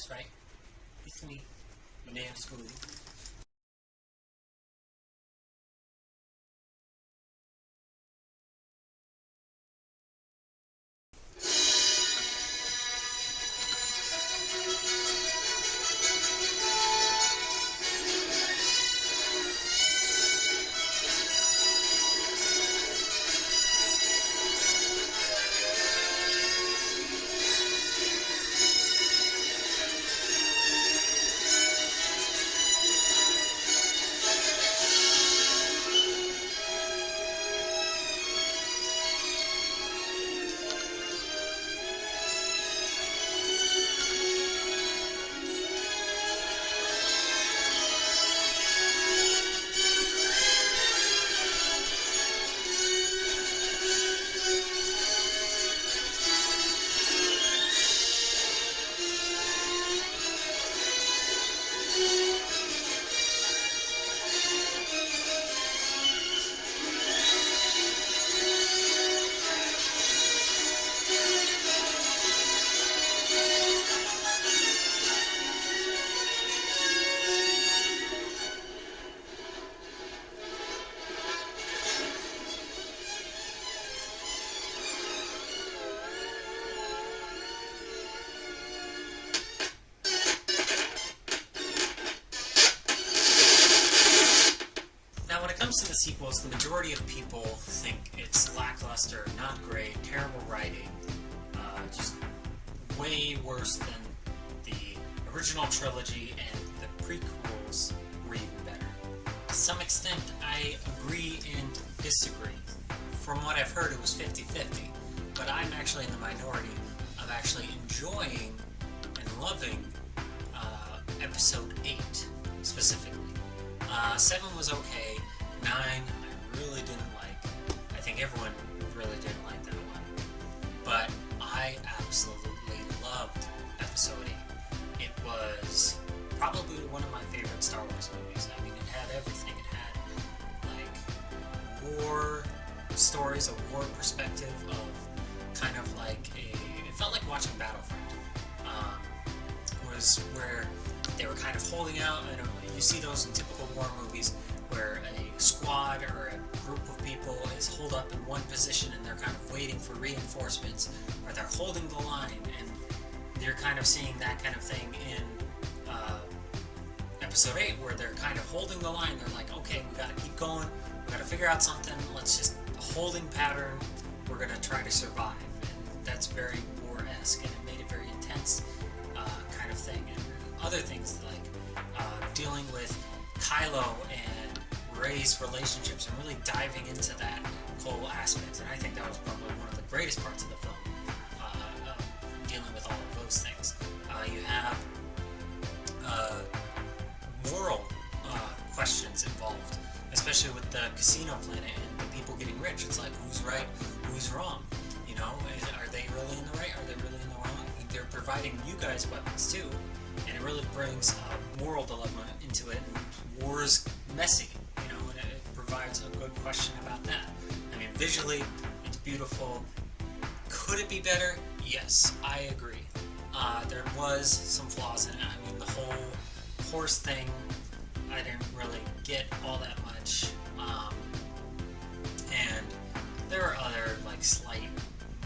That's right. It's me, my name's Smoothie. Now, when it comes to the sequels, the majority of people think it's lackluster, not great, terrible writing, just way worse than the original trilogy, and the prequels were even better. To some extent, I agree and disagree. From what I've heard, it was 50-50, but I'm actually in the minority of actually enjoying and loving Episode 8 specifically. 7 was okay. 9, I really didn't like. I think everyone really didn't like that one. But I absolutely loved Episode 8. It was probably one of my favorite Star Wars movies. I mean, it had everything. It had, like, war stories, a war perspective of kind of like it felt like watching Battlefront. Was where they were kind of holding out. I know you see those in typical war movies where a squad or a group of people is holed up in one position and they're kind of waiting for reinforcements, or they're holding the line, and you're kind of seeing that kind of thing in Episode 8, where they're kind of holding the line. They're like, okay, we gotta keep going, we gotta figure out something, let's just holding pattern, we're gonna try to survive. And that's very war-esque, and it made it very intense kind of thing. And other things like dealing with Kylo and Rey's relationships and really diving into that whole aspect. And I think that was probably one of the greatest parts of the film, dealing with all of those things. You have moral questions involved, especially with the casino planet and the people getting rich. It's like, who's right, who's wrong? You know, are they really in the right? Are they really in the wrong? They're providing you guys weapons too, and it really brings a moral dilemma into it. And war's messy, you know, and it provides a good question about that. I mean, visually, it's beautiful. Could it be better? Yes, I agree. There was some flaws in it. I mean, the whole horse thing, I didn't really get all that much. And there are other, like, slight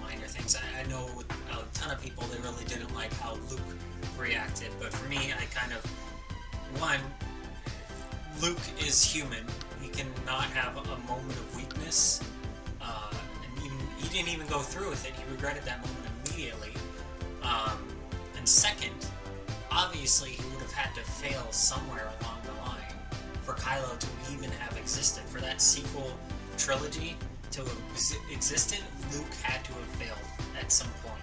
minor things. I know with a ton of people, they really didn't like how Luke reacted, but for me, I kind of, one, Luke is human. He cannot have a moment of weakness, and he didn't even go through with it. He regretted that moment immediately. And second, obviously he would have had to fail somewhere along the line for Kylo to even have existed. For that sequel trilogy to have existed, Luke had to have failed at some point,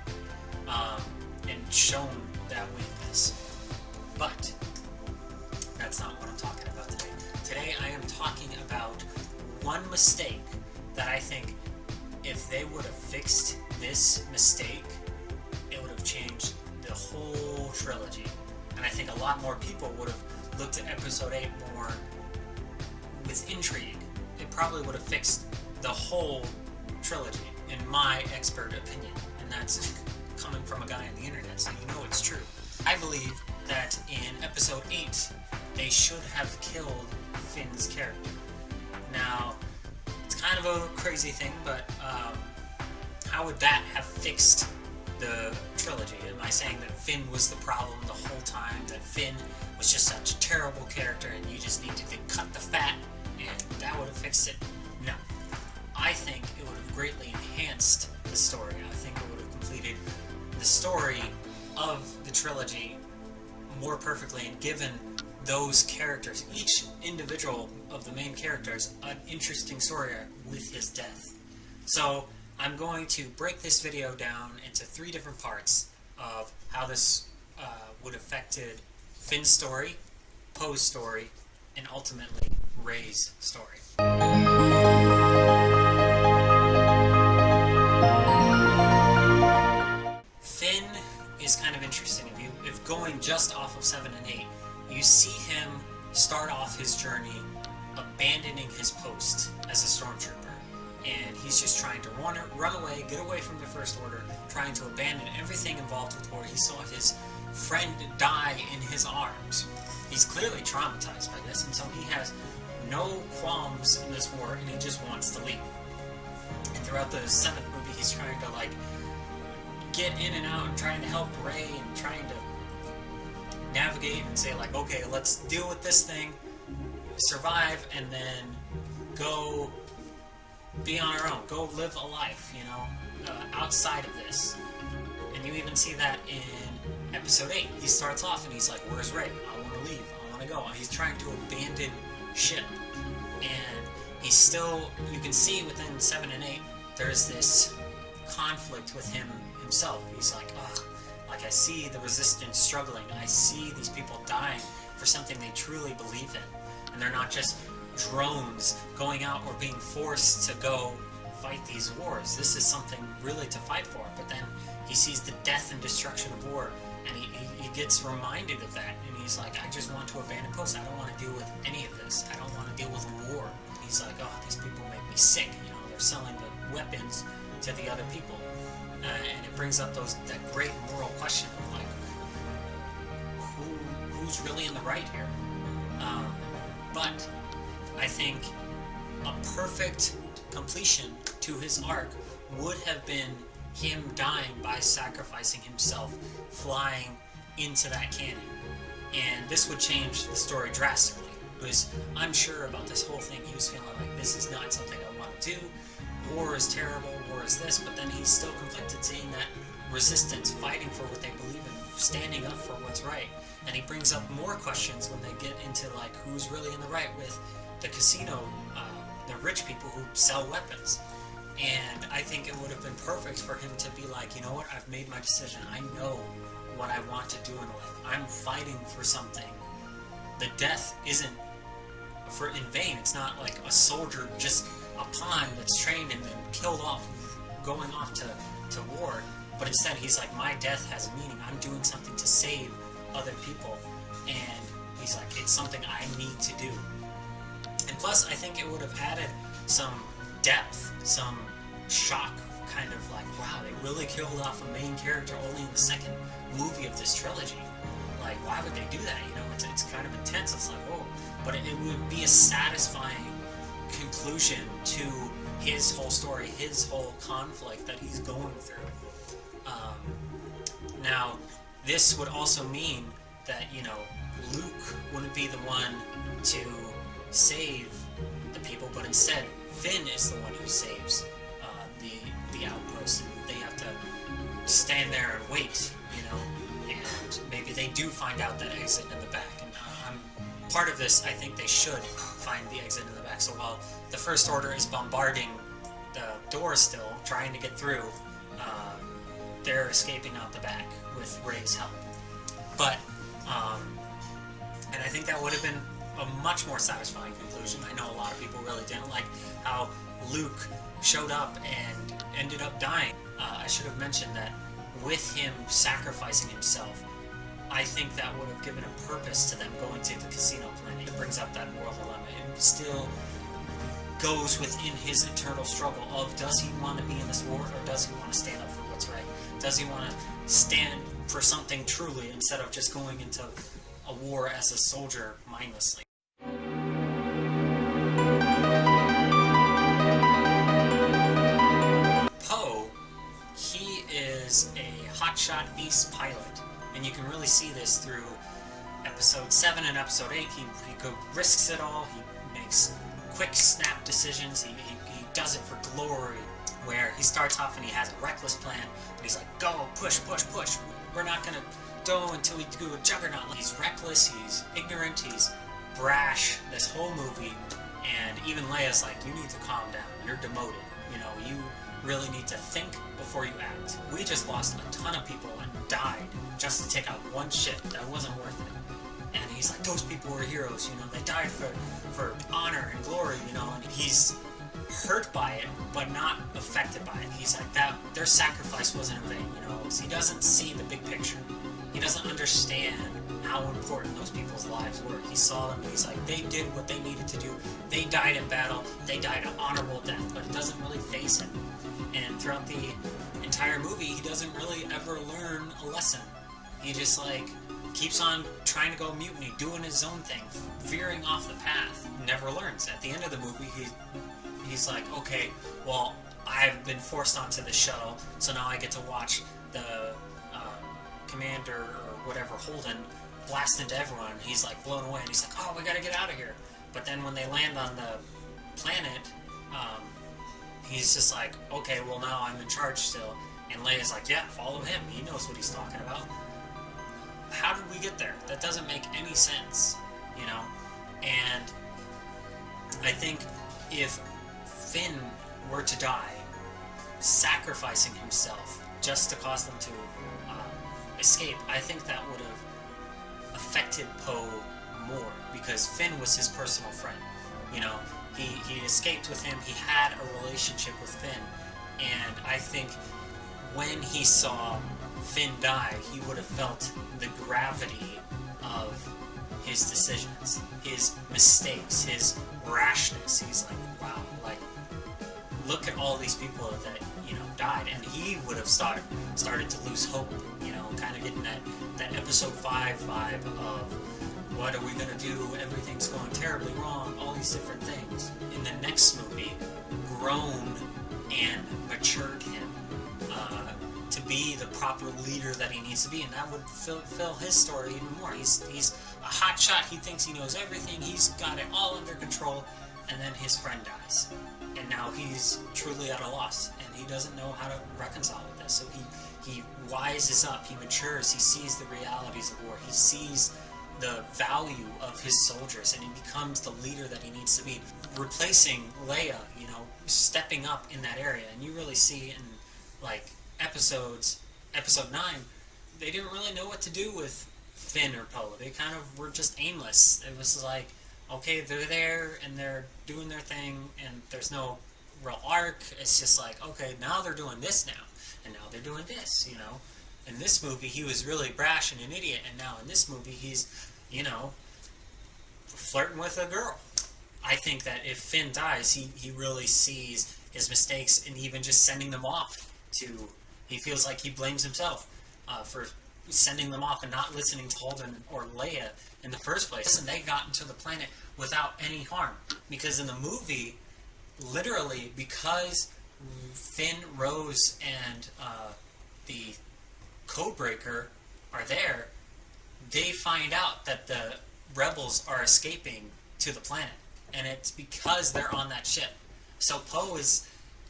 and shown that weakness. But that's not what I'm talking about today. Today I am talking about one mistake that I think, if they would have fixed this mistake, it would have changed the whole trilogy. And I think a lot more people would have looked at Episode 8 more with intrigue. It probably would have fixed the whole trilogy, in my expert opinion. And that's coming from a guy on the internet, so you know it's true. I believe that in episode 8, they should have killed Finn's character. Now, it's kind of a crazy thing, but how would that have fixed the trilogy? Am I saying that Finn was the problem the whole time, that Finn was just such a terrible character and you just needed to cut the fat and that would have fixed it? No. I think it would have greatly enhanced the story. I think it would have completed the story of the trilogy more perfectly and given those characters, each individual of the main characters, an interesting story with his death. So I'm going to break this video down into 3 different parts of how this would have affected Finn's story, Poe's story, and ultimately Rey's story. Finn is kind of interesting. If going just off of 7 and 8, you see him start off his journey abandoning his post as a stormtrooper. And he's just trying to run away, get away from the First Order, trying to abandon everything involved with war. He saw his friend die in his arms. He's clearly traumatized by this, and so he has no qualms in this war, and he just wants to leave. And throughout the 7th movie, he's trying to, like, get in and out and trying to help Rey and trying to navigate and say, like, okay, let's deal with this thing, survive, and then go be on our own, go live a life, you know, outside of this. And you even see that in episode 8. He starts off and he's like, where's Rey? I want to leave, I want to go. He's trying to abandon ship. And he's still, you can see within 7 and 8, there's this conflict with himself. He's like, ugh, like I see the resistance struggling. I see these people dying for something they truly believe in. And they're not just drones going out or being forced to go fight these wars. This is something really to fight for. But then he sees the death and destruction of war, and he gets reminded of that, and he's like, I just want to abandon posts. I don't want to deal with any of this. I don't want to deal with war. And he's like, oh, these people make me sick. You know, they're selling the weapons to the other people. And it brings up that great moral question of, like, who's really in the right here? But I think a perfect completion to his arc would have been him dying by sacrificing himself, flying into that cannon. And this would change the story drastically. He was unsure about this whole thing. He was feeling like, this is not something I want to do. War is terrible, war is this, but then he's still conflicted, seeing that resistance, fighting for what they believe in, standing up for what's right. And he brings up more questions when they get into, like, who's really in the right with the casino, the rich people who sell weapons. And I think it would have been perfect for him to be like, you know what, I've made my decision. I know what I want to do in life. I'm fighting for something. The death isn't in vain. It's not like a soldier, just a pawn that's trained and then killed off, going off to war. But instead, he's like, my death has meaning. I'm doing something to save other people. And he's like, it's something I need to do. And plus, I think it would have added some depth, some shock, kind of like, wow, they really killed off a main character only in the 2nd movie of this trilogy. Like, why would they do that? You know, it's kind of intense. It's like, whoa. But it would be a satisfying conclusion to his whole story, his whole conflict that he's going through. Now, this would also mean that, you know, Luke wouldn't be the one to save the people, but instead Finn is the one who saves the outpost, and they have to stand there and wait, you know, and maybe they do find out that exit in the back. And part of this, I think they should find the exit in the back. So while the First Order is bombarding the door still, trying to get through, they're escaping out the back with Rey's help. But and I think that would have been a much more satisfying conclusion. I know a lot of people really didn't like how Luke showed up and ended up dying. I should have mentioned that with him sacrificing himself, I think that would have given a purpose to them going to the casino planet. It brings up that moral dilemma. It still goes within his internal struggle of, does he want to be in this war, or does he want to stand up for what's right? Does he want to stand for something truly instead of just going into a war as a soldier mindlessly? Poe, he is a hotshot ace pilot, and you can really see this through episode 7 and episode 8. He risks it all. He makes quick snap decisions. He does it for glory, where he starts off and he has a reckless plan, but he's like, go, push, push, push. We're not gonna go until we do a juggernaut. He's reckless, he's ignorant, he's brash this whole movie, and even Leia's like, you need to calm down. You're demoted. You know, you really need to think before you act. We just lost a ton of people and died just to take out one ship. That wasn't worth it. And he's like, those people were heroes, you know, they died for honor and glory, you know, and he's hurt by it, but not affected by it. He's like, that their sacrifice wasn't in vain, you know. He doesn't see the big picture. He doesn't understand how important those people's lives were. He saw them and he's like, they did what they needed to do. They died in battle. They died an honorable death, but it doesn't really face him. And throughout the entire movie, he doesn't really ever learn a lesson. He just like keeps on trying to go mutiny, doing his own thing, veering off the path, never learns. At the end of the movie, he's like, okay, well, I've been forced onto the shuttle, so now I get to watch the commander or whatever, Holden, blast into everyone. He's like blown away, and he's like, oh, we gotta get out of here. But then when they land on the planet, he's just like, okay, well, now I'm in charge still. And Leia's like, yeah, follow him. He knows what he's talking about. How did we get there? That doesn't make any sense, you know? And I think if Finn were to die, sacrificing himself just to cause them to escape, I think that would have affected Poe more, because Finn was his personal friend. You know, he escaped with him, he had a relationship with Finn, and I think when he saw Finn die, he would have felt the gravity of his decisions, his mistakes, his rashness. He's like, wow, like, look at all these people that, you know, died, and he would have started to lose hope, you know, kind of getting that episode 5 vibe of, what are we gonna do, everything's going terribly wrong, all these different things. In the next movie, grown and matured him to be the proper leader that he needs to be, and that would fill his story even more. He's a hotshot, he thinks he knows everything, he's got it all under control, and then his friend dies. And now he's truly at a loss, and he doesn't know how to reconcile with this. So he wises up, he matures, he sees the realities of war, he sees the value of his soldiers, and he becomes the leader that he needs to be, replacing Leia, you know, stepping up in that area. And you really see in, like, episode 9, they didn't really know what to do with Finn or Poe. They kind of were just aimless. It was like, okay, they're there and they're doing their thing, and there's no real arc. It's just like, okay, now they're doing this now, and now they're doing this, you know. In this movie, he was really brash and an idiot, and now in this movie, he's, you know, flirting with a girl. I think that if Finn dies, he really sees his mistakes, and even just sending them off to, he feels like he blames himself for sending them off and not listening to Holden or Leia in the first place. And they got into the planet without any harm. Because in the movie, literally, because Finn, Rose, and the codebreaker are there, they find out that the rebels are escaping to the planet. And it's because they're on that ship. So Poe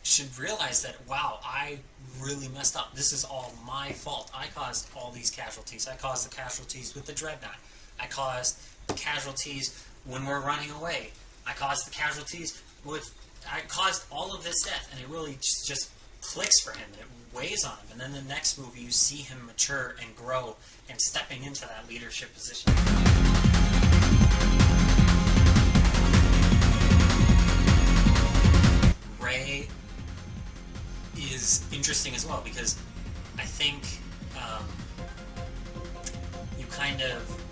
should realize that, wow, I really messed up. This is all my fault. I caused all these casualties. I caused the casualties with the dreadnought. I caused the casualties when we're running away. I caused the casualties I caused all of this death, and it really just clicks for him, and it weighs on him. And then the next movie, you see him mature and grow and stepping into that leadership position. Rey is interesting as well, because I think you kind of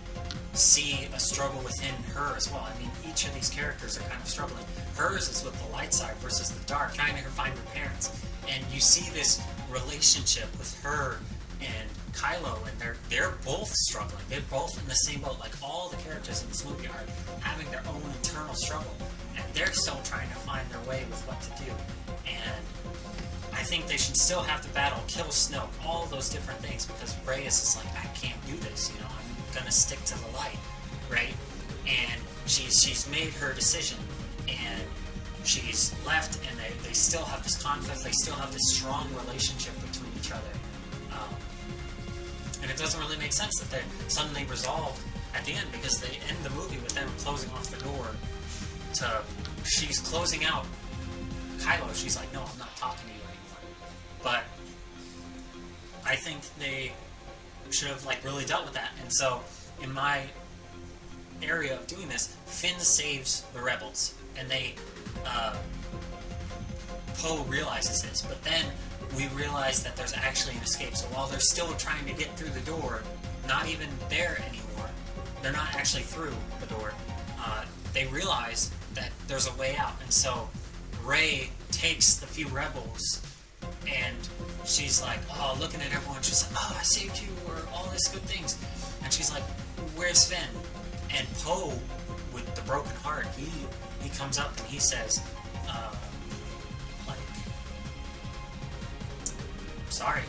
see a struggle within her as well. I mean, each of these characters are kind of struggling. Hers is with the light side versus the dark, trying to find her parents. And you see this relationship with her and Kylo, and they're both struggling. They're both in the same boat. Like, all the characters in this movie are having their own internal struggle, and they're still trying to find their way with what to do. And I think they should still have to battle, kill Snoke, all those different things, because Rey is just like, I can't do this, you know, I'm gonna stick to the light, right? And she's made her decision, and she's left, and they still have this conflict, they still have this strong relationship between each other. And it doesn't really make sense that they're suddenly resolved at the end, because they end the movie with them closing off the door to, she's closing out Kylo. She's like, no, I'm not talking to you anymore. But I think they should have, like, really dealt with that. And so, in my area of doing this, Finn saves the rebels, and they, Poe realizes this, but then we realize that there's actually an escape. So while they're still trying to get through the door, not even there anymore, they're not actually through the door, they realize that there's a way out. And so Rey takes the few rebels, and she's like, oh, looking at everyone, she's like, oh, I saved you, or all these good things. And she's like, where's Finn? And Poe, with the broken heart, he comes up and he says, like, sorry,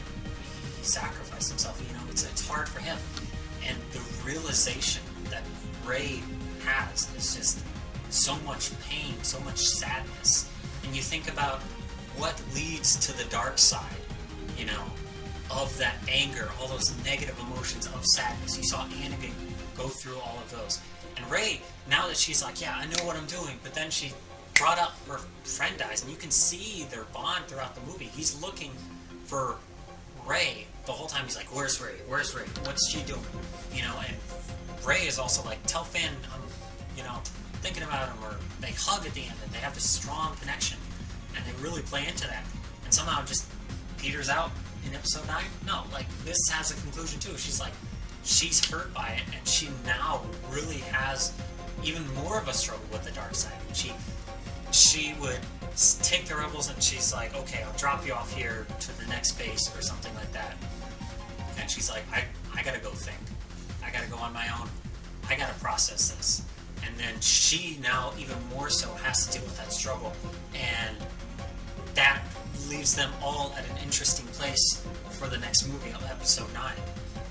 he sacrificed himself, you know, it's hard for him. And the realization that Rey has is just so much pain, so much sadness. And you think about what leads to the dark side, you know, of that anger, all those negative emotions of sadness. You saw Anakin go through all of those. And Rey, now that she's like, yeah, I know what I'm doing, but then she brought up her friend dies, and you can see their bond throughout the movie. He's looking for Rey the whole time. He's like, where's Rey? Where's Rey? What's she doing? You know, and Rey is also like, tell Finn I'm, you know, thinking about him, or they hug at the end, and they have this strong connection, and they really play into that. And somehow just peters out in episode 9. No, like, this has a conclusion too. She's like, she's hurt by it, and she now really has even more of a struggle with the dark side. She would take the rebels, and she's like, okay, I'll drop you off here to the next base or something like that. And she's like, I gotta go think. I gotta go on my own. I gotta process this. And then she now even more so has to deal with that struggle. And that leaves them all at an interesting place for the next movie, episode 9.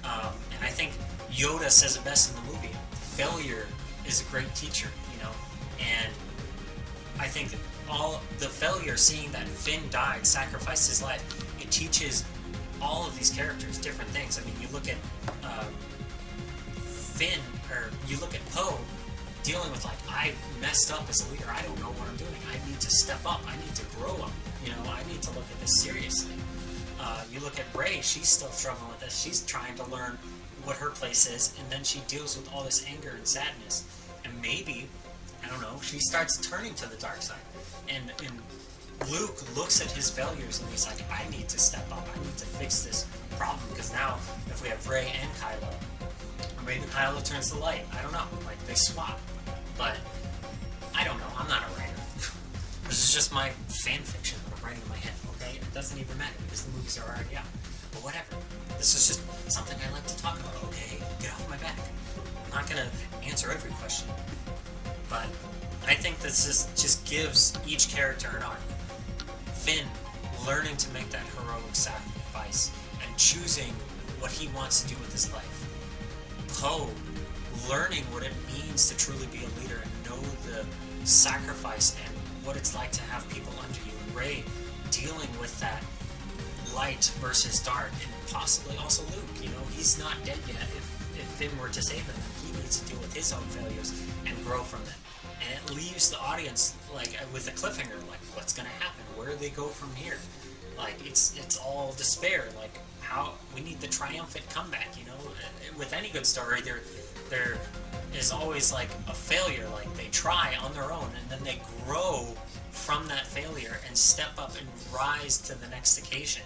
And I think Yoda says it best in the movie. Failure is a great teacher, you know? And I think all the failure, seeing that Finn died, sacrificed his life, it teaches all of these characters different things. I mean, you look at Finn, or you look at Poe, dealing with, like, I messed up as a leader, I don't know what I'm doing, I need to step up, I need to grow up, you know, I need to look at this seriously. You look at Rey, she's still struggling with this, she's trying to learn what her place is, and then she deals with all this anger and sadness, and maybe, I don't know, she starts turning to the dark side, and Luke looks at his failures, and he's like, I need to step up, I need to fix this problem, because now, if we have Rey and Kylo, or maybe Kylo turns the light, I don't know, like, they swap, but, I don't know, I'm not a writer. This is just my fan fiction that I'm writing in my head, okay? It doesn't even matter, because the movies are already out. But whatever. This is just something I like to talk about, okay? Get off my back. I'm not gonna answer every question. But I think this just gives each character an arc. Finn learning to make that heroic sacrifice and choosing what he wants to do with his life. Poe learning what it means to truly be a leader and know the sacrifice and what it's like to have people under you. And Rey dealing with that light versus dark, and possibly also Luke. You know, he's not dead yet. If Finn were to save him, he needs to deal with his own failures and grow from them. And it leaves the audience, like, with a cliffhanger, like, what's going to happen? Where do they go from here? Like, it's all despair. Like, how we need the triumphant comeback, you know? With any good story, there is always, like, a failure. Like, they try on their own, and then they grow from that failure and step up and rise to the next occasion.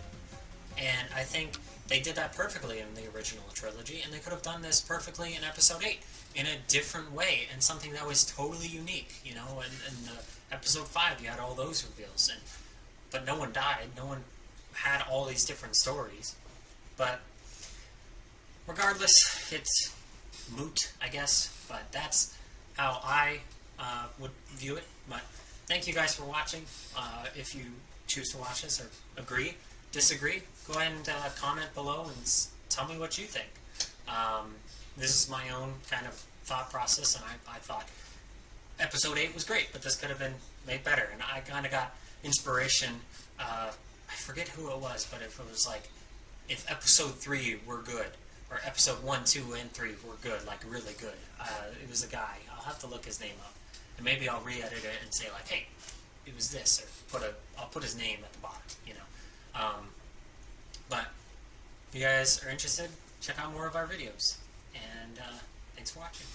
And I think they did that perfectly in the original trilogy, and they could have done this perfectly in episode 8 in a different way, and something that was totally unique, you know. And episode 5, you had all those reveals, but no one died, no one had all these different stories. But regardless, it's moot, I guess. But that's how I would view it. But thank you guys for watching. If you choose to watch this or agree, disagree, go ahead and comment below and tell me what you think. This is my own kind of thought process, and I thought episode 8 was great, but this could have been made better. And I kind of got inspiration. I forget who it was, but if it was like, if episode 3 were good, or episode 1, 2, and 3 were good, like really good. It was a guy. I'll have to look his name up, and maybe I'll re-edit it and say like, hey, it was this, or I'll put his name at the bottom, you know. But if you guys are interested, check out more of our videos, and thanks for watching.